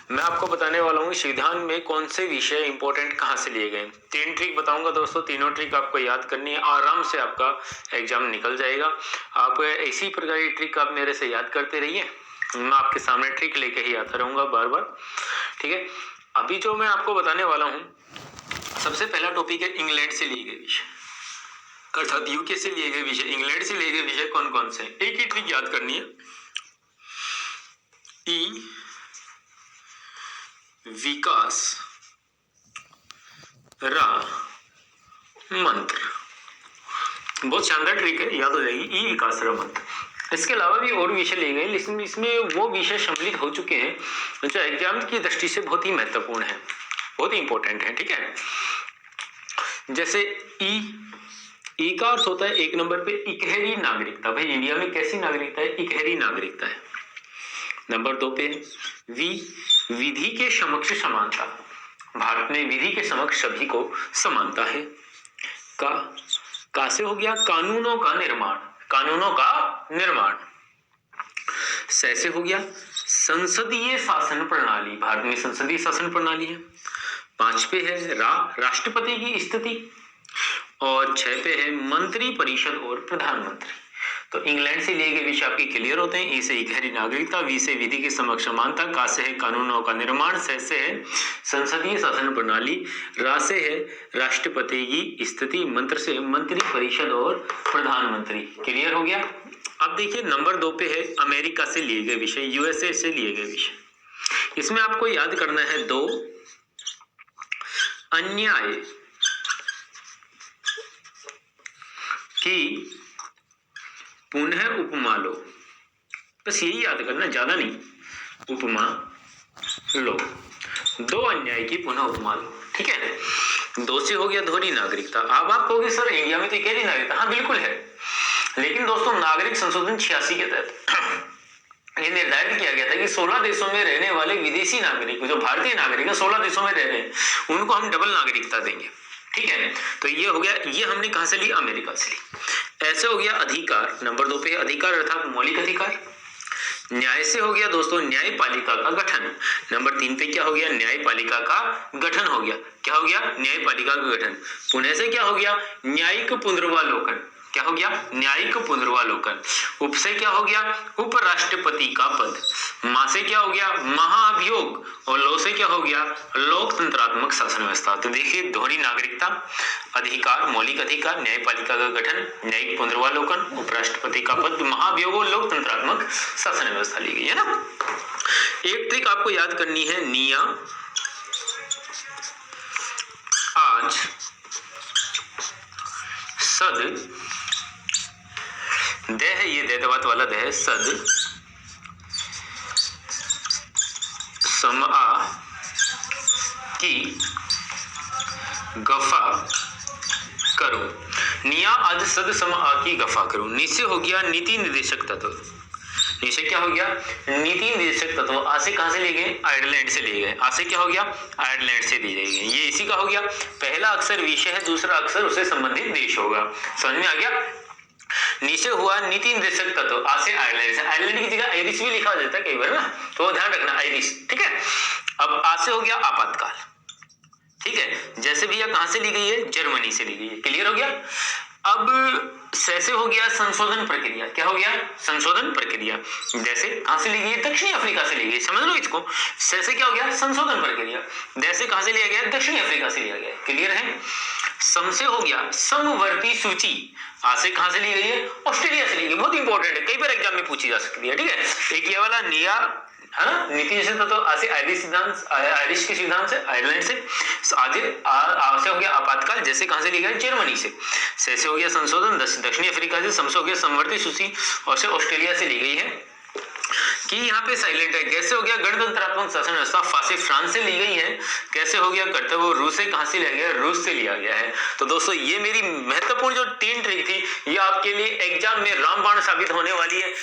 मैं आपको बताने वाला हूँ संविधान में कौन से विषय इंपॉर्टेंट कहाँ से लिए गए। 3 ट्रिक बताऊंगा दोस्तों, तीनों ट्रिक आपको याद करनी है, आराम से आपका एग्जाम निकल जाएगा। आप इसी प्रकार की ट्रिक आप मेरे से याद करते रहिए, मैं आपके सामने ट्रिक लेके ही आता रहूंगा बार बार, ठीक है। अभी जो मैं आपको बताने वाला हूँ, सबसे पहला टॉपिक है इंग्लैंड से लिए गए विषय, अर्थात यूके से लिए गए विषय। इंग्लैंड से लिए गए विषय कौन कौन से, एक ही ट्रिक याद करनी है। ई विकास रा मंत्र, बहुत शानदार ट्रिक है, याद हो जाएगी। ई विकास रा मंत्र। इसके अलावा भी और विषय लिए गए, लेकिन इसमें वो विषय सम्मिलित हो चुके हैं जो एग्जाम की दृष्टि से बहुत ही महत्वपूर्ण है, बहुत ही इंपॉर्टेंट है, ठीक है। जैसे ई का अर्थ होता है एक नंबर पे इकहरी नागरिकता। भाई इंडिया में कैसी नागरिकता है, इकहरी नागरिकता है। नंबर 2 पे विधि के समक्ष समानता, भारत में विधि के समक्ष सभी को समानता है। का से हो गया कानूनों का निर्माण, कानूनों का निर्माण। से हो गया संसदीय शासन प्रणाली, भारत में संसदीय शासन प्रणाली है। 5 पे है राष्ट्रपति की स्थिति, और 6 पे है मंत्री परिषद और प्रधानमंत्री। तो इंग्लैंड से लिए गए विषय आपके क्लियर होते हैं। ई से इकहरी नागरिकता, वी से विधि के समक्ष समानता, का से है कानूनों का निर्माण, से है संसदीय शासन प्रणाली, रा से है राष्ट्रपति की स्थिति, मंत्र से मंत्री परिषद और प्रधानमंत्री। क्लियर हो गया। अब देखिए नंबर 2 पे है अमेरिका से लिए गए विषय, यूएसए से लिए गए विषय। इसमें आपको याद करना है 2 अन्याय की पुनः उपमा लो, बस यही याद करना, ज्यादा नहीं। उपमा लो, 2 अन्याय की पुनः उपमा लो, ठीक है। 2 से हो गया दोहरी नागरिकता। अब आप कहोगे सर इंडिया में तो इकहरी नागरिकता, हाँ बिल्कुल है, लेकिन दोस्तों नागरिक संशोधन 86 के तहत ये निर्धारित किया गया था कि 16 देशों में रहने वाले विदेशी नागरिक, जो भारतीय नागरिक है 16 देशों में रह रहे हैं, उनको हम डबल नागरिकता देंगे, ठीक है। तो ये हो गया, ये हमने कहां से ली, अमेरिका से ली। ऐसे हो गया अधिकार, नंबर 2 पे अधिकार अर्थात मौलिक अधिकार। न्याय से हो गया दोस्तों न्यायपालिका का गठन। नंबर 3 पे क्या हो गया, न्यायपालिका का गठन हो गया। क्या हो गया, न्यायपालिका का गठन। पुणे से क्या हो गया, न्यायिक पुनर्वालोकन। क्या हो गया, न्यायिक पुनर्वालोकन। उप से क्या हो गया, उपराष्ट्रपति का पद। मा से क्या हो गया, महाअभियोग, और लो से क्या हो गया, लोकतंत्रात्मक शासन व्यवस्था। तो देखिए दोहरी नागरिकता, अधिकार, मौलिक अधिकार, न्यायपालिका का गठन, न्यायिक पुनर्वालोकन, उपराष्ट्रपति का पद, महाअभियोग और लोकतंत्रात्मक शासन व्यवस्था ली गई है ना। एक ट्रिक आपको याद करनी है, निया आज सद दे है, ये देवत वाला दे है, सद समआ की गफा करो। निया आज सद समआ की गफा करो। नीचे हो गया नीति निर्देशक तत्व। नीचे क्या हो गया, नीति निर्देशक तत्व। आ से कहां से लिए गए, आयरलैंड से लिए गए। आ से क्या हो गया, आयरलैंड से लिए गए। ये इसी का हो गया, पहला अक्षर विषय है, दूसरा अक्षर उससे संबंधित देश होगा। समझ में आ गया। नीचे हुआ नीति निर्देशक तत्व, आ से आयरलैंड से। आयरलैंड की जगह आयरिश भी लिखा जाता है कई बार ना, तो ध्यान रखना आयरिश, ठीक है। अब आ से हो गया आपातकाल, ठीक है। जैसे भैया कहां से ली गई है, जर्मनी से ली गई है। क्लियर हो गया। अब से हो गया संशोधन प्रक्रिया। क्या हो गया, संशोधन प्रक्रिया। जैसे कहां से ली गई है, दक्षिणी अफ्रीका से ली गई, समझ लो इसको। से क्या हो गया, संशोधन प्रक्रिया। जैसे कहां से लिया गया, दक्षिणी अफ्रीका से लिया गया। क्लियर है। सम से हो गया समवर्ती सूची। आ से कहां से ली गई है, ऑस्ट्रेलिया से ली गई। बहुत इंपॉर्टेंट है, कई बार एग्जाम में पूछी जा सकती है, ठीक है। एक ये वाला निया है ना, नीति निर्देशक तत्व, आ से आयरिश सिद्धांत, आयरिश के सिद्धांत से, आयरलैंड से। आगे आ से हो गया आपातकाल, जैसे कहां से लिया गया, जर्मनी से। से हो गया संशोधन, दक्षिणी अफ्रीका से। सम से हो गया समवर्ती सूची, और से ऑस्ट्रेलिया से ली गई है। कि यहाँ पे साइलेंट है। कैसे हो गया, गणतंत्रात्मक शासन व्यवस्था। फांसी फ्रांस से ली गई है। कैसे हो गया, कर्तव्य रूस से कहां से लिया गया, रूस से लिया गया है। तो दोस्तों ये मेरी महत्वपूर्ण जो 3 ट्रिक थी, ये आपके लिए एग्जाम में रामबाण साबित होने वाली है।